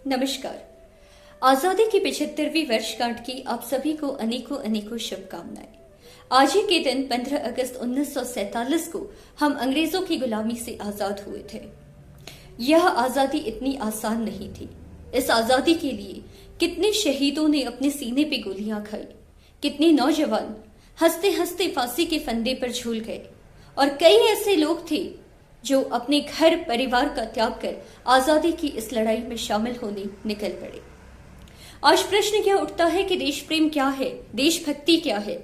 नमस्कार। आजादी की 75वीं वर्षगांठ की आप सभी को अनेकों अनेकों शुभकामनाएं। आज ही के दिन 15 अगस्त 1947 को हम अंग्रेजों की गुलामी से आजाद हुए थे। यह आजादी इतनी आसान नहीं थी। इस आजादी के लिए कितने शहीदों ने अपने सीने पे गोलियां खाई, कितने नौजवान हंसते हंसते फांसी के फंदे पर झूल गए और कई ऐसे लोग थे जो अपने घर परिवार का त्याग कर आजादी की इस लड़ाई में शामिल होने निकल पड़े। आज प्रश्न यह उठता है कि देश प्रेम क्या है, देशभक्ति क्या है।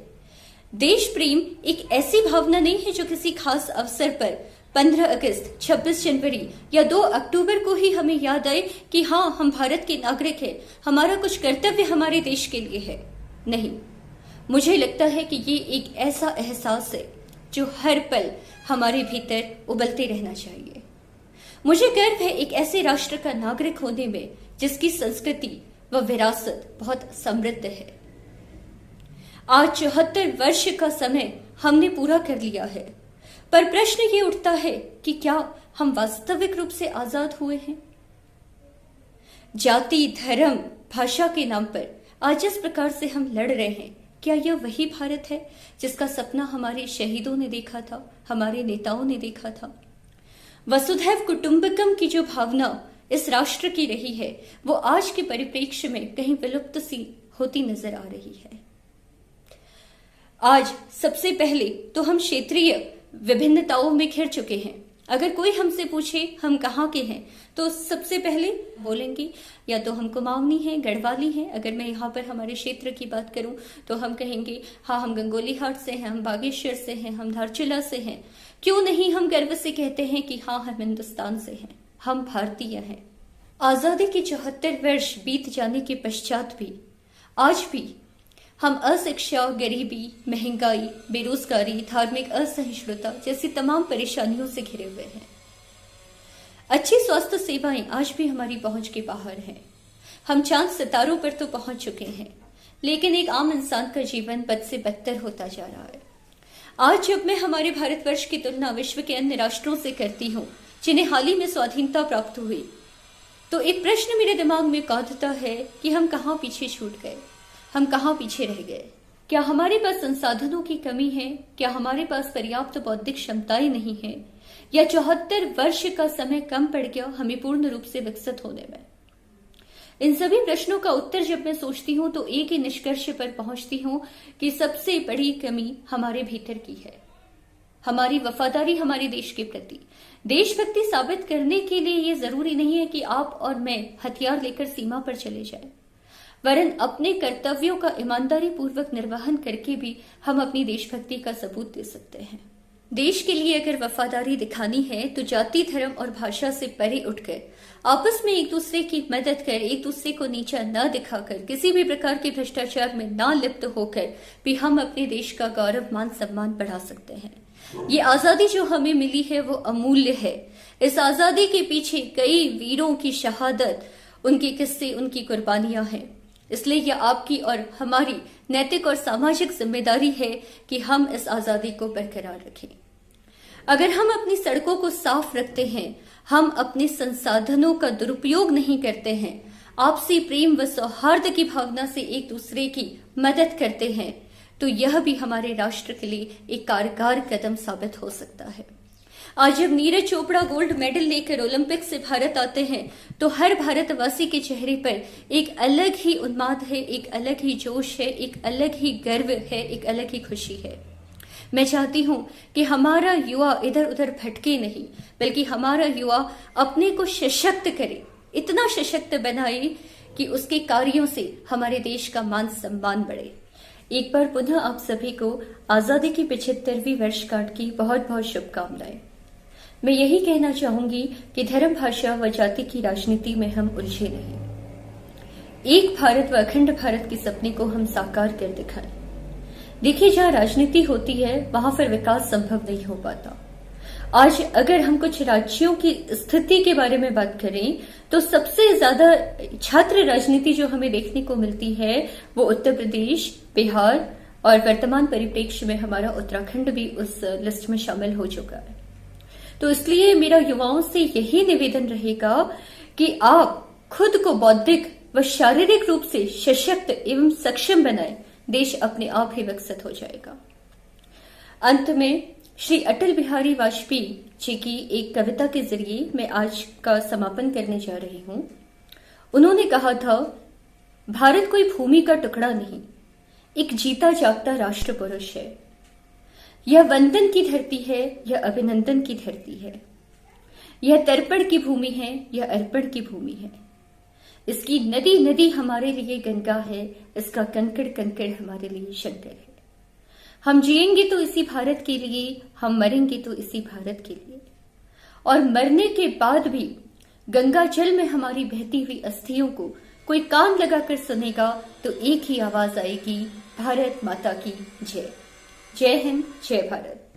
देश प्रेम एक ऐसी भावना नहीं है जो किसी खास अवसर पर 15 अगस्त, 26 जनवरी या 2 अक्टूबर को ही हमें याद आए कि हाँ, हम भारत के नागरिक हैं, हमारा कुछ कर्तव्य हमारे देश के लिए है। नहीं, मुझे लगता है कि ये एक ऐसा एहसास है जो हर पल हमारे भीतर उबलते रहना चाहिए। मुझे गर्व है एक ऐसे राष्ट्र का नागरिक होने में जिसकी संस्कृति व विरासत बहुत समृद्ध है। आज 74 वर्ष का समय हमने पूरा कर लिया है, पर प्रश्न ये उठता है कि क्या हम वास्तविक रूप से आजाद हुए हैं? जाति, धर्म, भाषा के नाम पर आज जिस प्रकार से हम लड़ रहे हैं, क्या यह वही भारत है जिसका सपना हमारे शहीदों ने देखा था, हमारे नेताओं ने देखा था? वसुधैव कुटुंबकम की जो भावना इस राष्ट्र की रही है, वो आज के परिप्रेक्ष्य में कहीं विलुप्त सी होती नजर आ रही है। आज सबसे पहले तो हम क्षेत्रीय विभिन्नताओं में घिर चुके हैं। अगर कोई हमसे पूछे हम कहाँ के हैं, तो सबसे पहले बोलेंगे या तो हम कुमाऊनी हैं, गढ़वाली हैं। अगर मैं यहाँ पर हमारे क्षेत्र की बात करूं तो हम कहेंगे हाँ, हम गंगोली हाट से हैं, हम बागेश्वर से हैं, हम धारचूला से हैं। क्यों नहीं हम गर्व से कहते हैं कि हाँ, हम हिंदुस्तान से हैं, हम भारतीय हैं। आजादी के 74 वर्ष बीत जाने के पश्चात भी आज भी हम अशिक्षा, गरीबी, महंगाई, बेरोजगारी, धार्मिक असहिष्णुता जैसी तमाम परेशानियों से घिरे हुए हैं। अच्छी स्वास्थ्य सेवाएं आज भी हमारी पहुंच के बाहर हैं। हम चांद सितारों पर तो पहुंच चुके हैं, लेकिन एक आम इंसान का जीवन बद से बदतर होता जा रहा है। आज जब मैं हमारे भारतवर्ष की तुलना विश्व के अन्य राष्ट्रों से करती हूँ जिन्हें हाल ही में स्वाधीनता प्राप्त हुई, तो एक प्रश्न मेरे दिमाग में कौंधता है कि हम कहाँ पीछे छूट गए, हम कहाँ पीछे रह गए। क्या हमारे पास संसाधनों की कमी है? क्या हमारे पास पर्याप्त बौद्धिक क्षमताएं नहीं है? या 74 वर्ष का समय कम पड़ गया हमें पूर्ण रूप से विकसित होने में? इन सभी प्रश्नों का उत्तर जब मैं सोचती हूँ तो एक ही निष्कर्ष पर पहुंचती हूँ कि सबसे बड़ी कमी हमारे भीतर की है। हमारी वफादारी हमारे देश के प्रति। देशभक्ति साबित करने के लिए ये जरूरी नहीं है कि आप और मैं हथियार लेकर सीमा पर चले जाएं, वरन अपने कर्तव्यों का ईमानदारी पूर्वक निर्वहन करके भी हम अपनी देशभक्ति का सबूत दे सकते हैं। देश के लिए अगर वफादारी दिखानी है तो जाति, धर्म और भाषा से परे उठकर आपस में एक दूसरे की मदद कर, एक दूसरे को नीचा न दिखाकर, किसी भी प्रकार के भ्रष्टाचार में न लिप्त होकर भी हम अपने देश का गौरव, मान, सम्मान बढ़ा सकते हैं। ये आजादी जो हमें मिली है वो अमूल्य है। इस आजादी के पीछे कई वीरों की शहादत, उनके किस्से, उनकी कुर्बानियां हैं। इसलिए यह आपकी और हमारी नैतिक और सामाजिक जिम्मेदारी है कि हम इस आजादी को बरकरार रखें। अगर हम अपनी सड़कों को साफ रखते हैं, हम अपने संसाधनों का दुरुपयोग नहीं करते हैं, आपसी प्रेम व सौहार्द की भावना से एक दूसरे की मदद करते हैं, तो यह भी हमारे राष्ट्र के लिए एक कारगर कदम साबित हो सकता है। आज जब नीरज चोपड़ा गोल्ड मेडल लेकर ओलंपिक से भारत आते हैं तो हर भारतवासी के चेहरे पर एक अलग ही उन्माद है, एक अलग ही जोश है, एक अलग ही गर्व है, एक अलग ही खुशी है। मैं चाहती हूं कि हमारा युवा इधर उधर भटके नहीं, बल्कि हमारा युवा अपने को सशक्त करे, इतना सशक्त बनाए कि उसके कार्यों से हमारे देश का मान सम्मान बढ़े। एक बार पुनः आप सभी को आजादी की 75वीं वर्षगांठ की बहुत बहुत शुभकामनाएं। मैं यही कहना चाहूंगी कि धर्म, भाषा व जाति की राजनीति में हम उलझे नहीं। एक भारत व अखंड भारत के सपने को हम साकार कर दिखाएं। देखिए, जहां राजनीति होती है वहां फिर विकास संभव नहीं हो पाता। आज अगर हम कुछ राज्यों की स्थिति के बारे में बात करें तो सबसे ज्यादा छात्र राजनीति जो हमें देखने को मिलती है वो उत्तर प्रदेश, बिहार, और वर्तमान परिप्रेक्ष्य में हमारा उत्तराखंड भी उस लिस्ट में शामिल हो चुका है। तो इसलिए मेरा युवाओं से यही निवेदन रहेगा कि आप खुद को बौद्धिक व शारीरिक रूप से सशक्त एवं सक्षम बनाएं, देश अपने आप ही विकसित हो जाएगा। अंत में श्री अटल बिहारी वाजपेयी जी की एक कविता के जरिए मैं आज का समापन करने जा रही हूं। उन्होंने कहा था, भारत कोई भूमि का टुकड़ा नहीं, एक जीता जागता राष्ट्र पुरुष है। यह वंदन की धरती है, यह अभिनंदन की धरती है। यह तर्पण की भूमि है, यह अर्पण की भूमि है। इसकी नदी नदी हमारे लिए गंगा है, इसका कंकड़ कंकड़ हमारे लिए शंकर है। हम जिएंगे तो इसी भारत के लिए, हम मरेंगे तो इसी भारत के लिए। और मरने के बाद भी गंगा जल में हमारी बहती हुई अस्थियों को कोई कान लगाकर सुनेगा तो एक ही आवाज आएगी, भारत माता की जय। जय हिंद, जय भारत।